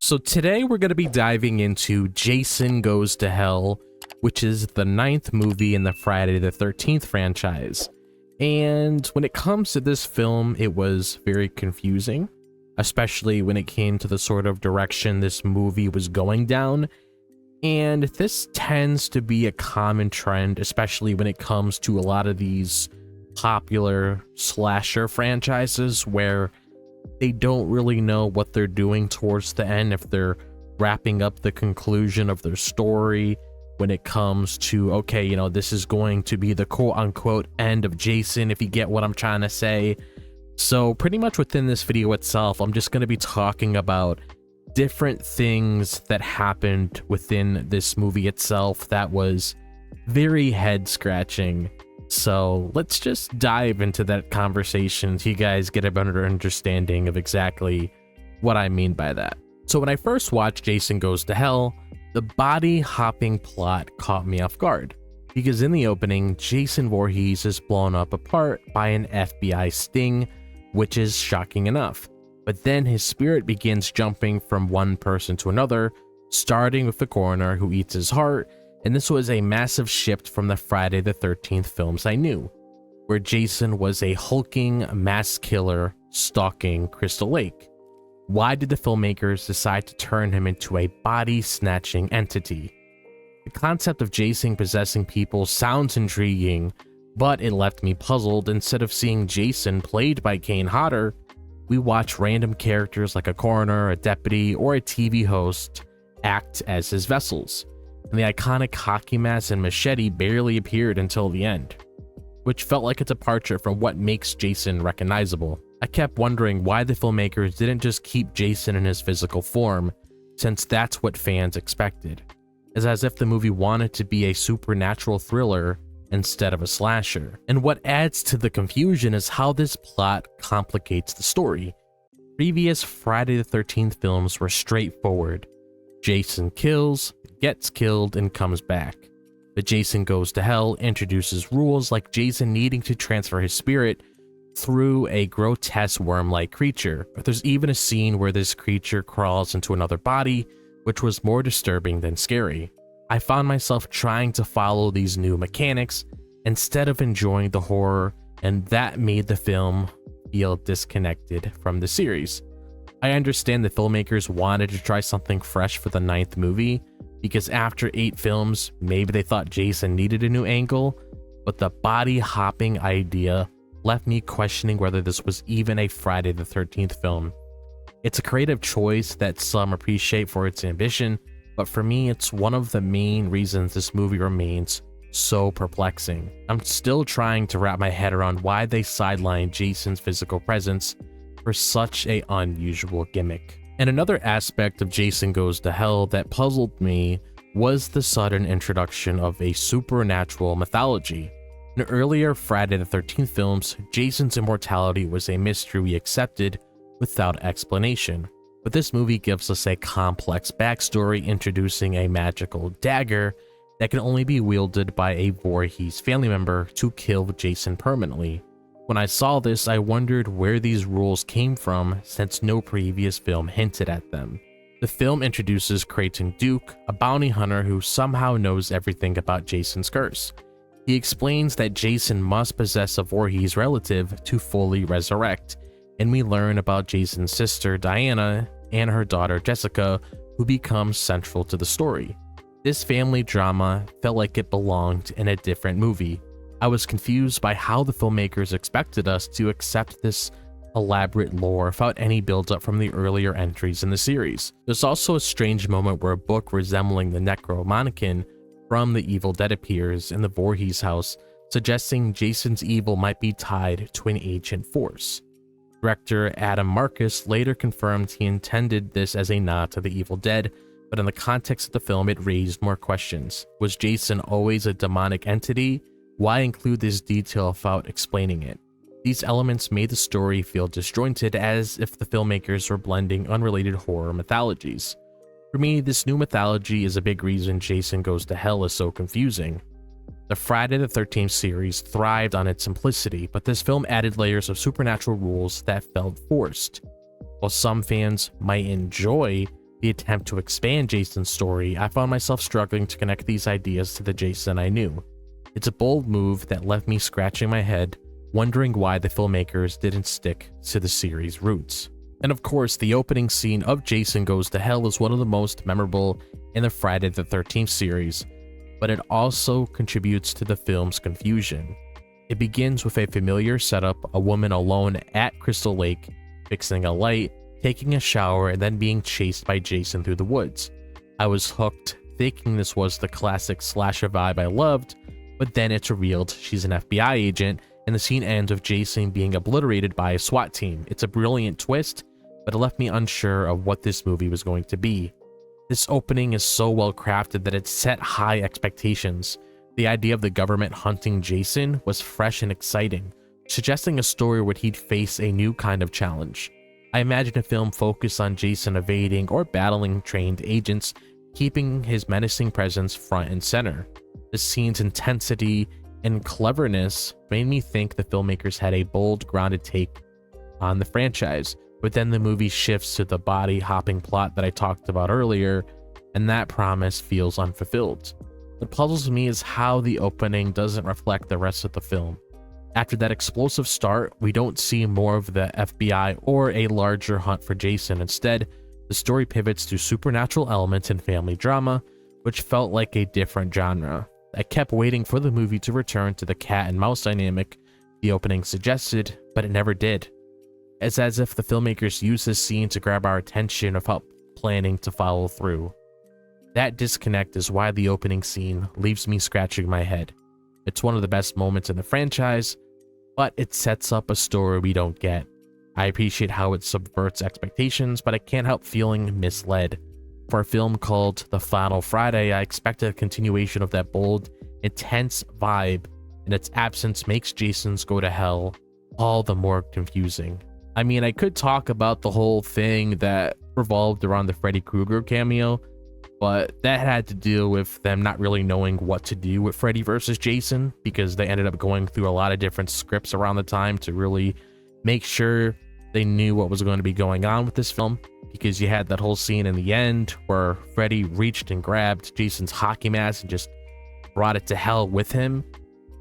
So today we're going to be diving into Jason Goes to Hell, which is the 9th movie in the Friday the 13th franchise. And when it comes to this film, it was very confusing, especially when it came to the sort of direction this movie was going down. And this tends to be a common trend, especially when it comes to a lot of these popular slasher franchises where they don't really know what they're doing towards the end, if they're wrapping up the conclusion of their story when it comes to, okay, you know, this is going to be the quote-unquote end of Jason, if you get what I'm trying to say. So pretty much within this video itself, I'm just going to be talking about different things that happened within this movie itself that was very head-scratching. So let's just dive into that conversation so you guys get a better understanding of exactly what I mean by that. So when I first watched Jason Goes to Hell, the body hopping plot caught me off guard, because in the opening, Jason Voorhees is blown up apart by an FBI sting, which is shocking enough. But then his spirit begins jumping from one person to another, starting with the coroner who eats his heart. And this was a massive shift from the Friday the 13th films I knew, where Jason was a hulking mass killer stalking Crystal Lake. Why did the filmmakers decide to turn him into a body-snatching entity? The concept of Jason possessing people sounds intriguing, but it left me puzzled. Instead of seeing Jason played by Kane Hodder, we watch random characters like a coroner, a deputy, or a TV host act as his vessels. And the iconic hockey mask and machete barely appeared until the end, which felt like a departure from what makes Jason recognizable. I kept wondering why the filmmakers didn't just keep Jason in his physical form, since that's what fans expected. It's as if the movie wanted to be a supernatural thriller instead of a slasher. And what adds to the confusion is how this plot complicates the story. Previous Friday the 13th films were straightforward. Jason kills, gets killed, and comes back. But Jason Goes to Hell introduces rules like Jason needing to transfer his spirit through a grotesque worm-like creature. There's even a scene where this creature crawls into another body, which was more disturbing than scary. I found myself trying to follow these new mechanics instead of enjoying the horror, and that made the film feel disconnected from the series. I understand the filmmakers wanted to try something fresh for the 9th movie, because after 8 films, maybe they thought Jason needed a new angle, but the body hopping idea left me questioning whether this was even a Friday the 13th film. It's a creative choice that some appreciate for its ambition, but for me, it's one of the main reasons this movie remains so perplexing. I'm still trying to wrap my head around why they sidelined Jason's physical presence for such an unusual gimmick. And another aspect of Jason Goes to Hell that puzzled me was the sudden introduction of a supernatural mythology. In earlier Friday the 13th films, Jason's immortality was a mystery we accepted without explanation. But this movie gives us a complex backstory, introducing a magical dagger that can only be wielded by a Voorhees family member to kill Jason permanently. When I saw this, I wondered where these rules came from, since no previous film hinted at them. The film introduces Creighton Duke, a bounty hunter who somehow knows everything about Jason's curse. He explains that Jason must possess a Voorhees relative to fully resurrect, and we learn about Jason's sister Diana and her daughter Jessica, who becomes central to the story. This family drama felt like it belonged in a different movie. I was confused by how the filmmakers expected us to accept this elaborate lore without any build-up from the earlier entries in the series. There's also a strange moment where a book resembling the Necronomicon from the Evil Dead appears in the Voorhees house, suggesting Jason's evil might be tied to an ancient force. Director Adam Marcus later confirmed he intended this as a nod to the Evil Dead, but in the context of the film it raised more questions. Was Jason always a demonic entity? Why include this detail without explaining it? These elements made the story feel disjointed, as if the filmmakers were blending unrelated horror mythologies. For me, this new mythology is a big reason Jason Goes to Hell is so confusing. The Friday the 13th series thrived on its simplicity, but this film added layers of supernatural rules that felt forced. While some fans might enjoy the attempt to expand Jason's story, I found myself struggling to connect these ideas to the Jason I knew. It's a bold move that left me scratching my head, wondering why the filmmakers didn't stick to the series' roots. And of course, the opening scene of Jason Goes to Hell is one of the most memorable in the Friday the 13th series, but it also contributes to the film's confusion. It begins with a familiar setup, a woman alone at Crystal Lake, fixing a light, taking a shower, and then being chased by Jason through the woods. I was hooked, thinking this was the classic slasher vibe I loved, but then it's revealed she's an FBI agent, and the scene ends with Jason being obliterated by a SWAT team. It's a brilliant twist, but it left me unsure of what this movie was going to be. This opening is so well crafted that it set high expectations. The idea of the government hunting Jason was fresh and exciting, suggesting a story where he'd face a new kind of challenge. I imagine a film focused on Jason evading or battling trained agents, keeping his menacing presence front and center. The scene's intensity and cleverness made me think the filmmakers had a bold, grounded take on the franchise, but then the movie shifts to the body-hopping plot that I talked about earlier, and that promise feels unfulfilled. What puzzles me is how the opening doesn't reflect the rest of the film. After that explosive start, we don't see more of the FBI or a larger hunt for Jason. Instead, the story pivots to supernatural elements and family drama, which felt like a different genre. I kept waiting for the movie to return to the cat and mouse dynamic the opening suggested, but it never did. It's as if the filmmakers used this scene to grab our attention without planning to follow through. That disconnect is why the opening scene leaves me scratching my head. It's one of the best moments in the franchise, but it sets up a story we don't get. I appreciate how it subverts expectations, but I can't help feeling misled. For a film called The Final Friday, I expected a continuation of that bold, intense vibe, and its absence makes Jason's Go to Hell all the more confusing. I mean, I could talk about the whole thing that revolved around the Freddy Krueger cameo, but that had to do with them not really knowing what to do with Freddy versus Jason, because they ended up going through a lot of different scripts around the time to really make sure they knew what was going to be going on with this film, because you had that whole scene in the end where Freddy reached and grabbed Jason's hockey mask and just brought it to hell with him.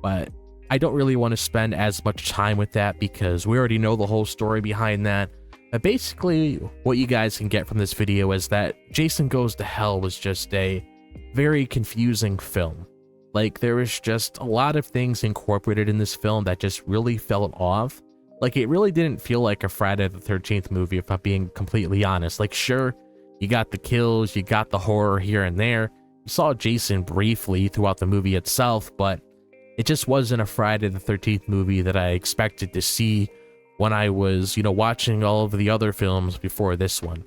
But I don't really want to spend as much time with that because we already know the whole story behind that. But basically, what you guys can get from this video is that Jason Goes to Hell was just a very confusing film. Like, there was just a lot of things incorporated in this film that just really felt off. Like, it really didn't feel like a Friday the 13th movie, if I'm being completely honest. Like, sure, you got the kills, you got the horror here and there. You saw Jason briefly throughout the movie itself, but it just wasn't a Friday the 13th movie that I expected to see when I was, watching all of the other films before this one.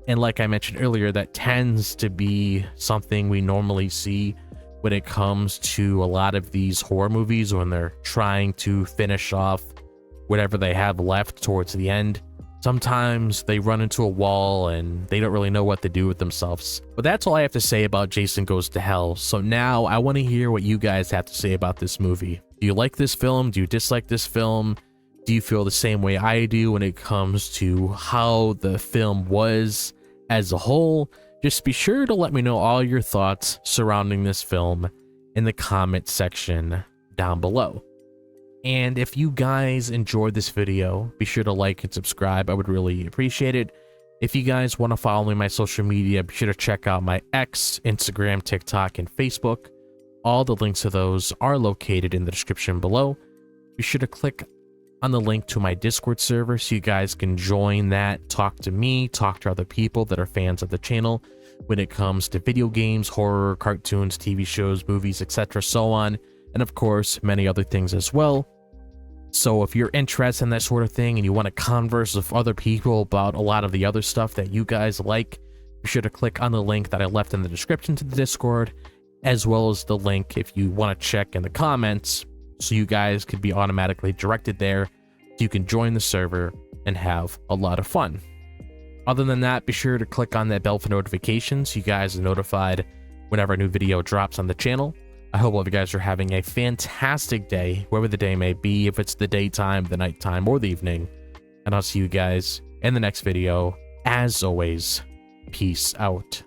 And like I mentioned earlier, that tends to be something we normally see when it comes to a lot of these horror movies when they're trying to finish off whatever they have left towards the end. Sometimes they run into a wall and they don't really know what to do with themselves. But that's all I have to say about Jason Goes to Hell. So now I want to hear what you guys have to say about this movie. Do you like this film? Do you dislike this film? Do you feel the same way I do when it comes to how the film was as a whole? Just be sure to let me know all your thoughts surrounding this film in the comment section down below. And if you guys enjoyed this video, be sure to like and subscribe. I would really appreciate it. If you guys want to follow me on my social media, be sure to check out my X, Instagram, TikTok, and Facebook. All the links to those are located in the description below. Be sure to click on the link to my Discord server so you guys can join that, talk to me, talk to other people that are fans of the channel when it comes to video games, horror, cartoons, TV shows, movies, etc., so on, and of course many other things as well. So if you're interested in that sort of thing and you want to converse with other people about a lot of the other stuff that you guys like, be sure to click on the link that I left in the description to the Discord, as well as the link if you want to check in the comments, so you guys could be automatically directed there so you can join the server and have a lot of fun. Other than that, be sure to click on that bell for notifications so you guys are notified whenever a new video drops on the channel. I hope all of you guys are having a fantastic day, wherever the day may be, if it's the daytime, the nighttime, or the evening. And I'll see you guys in the next video. As always, Peace out.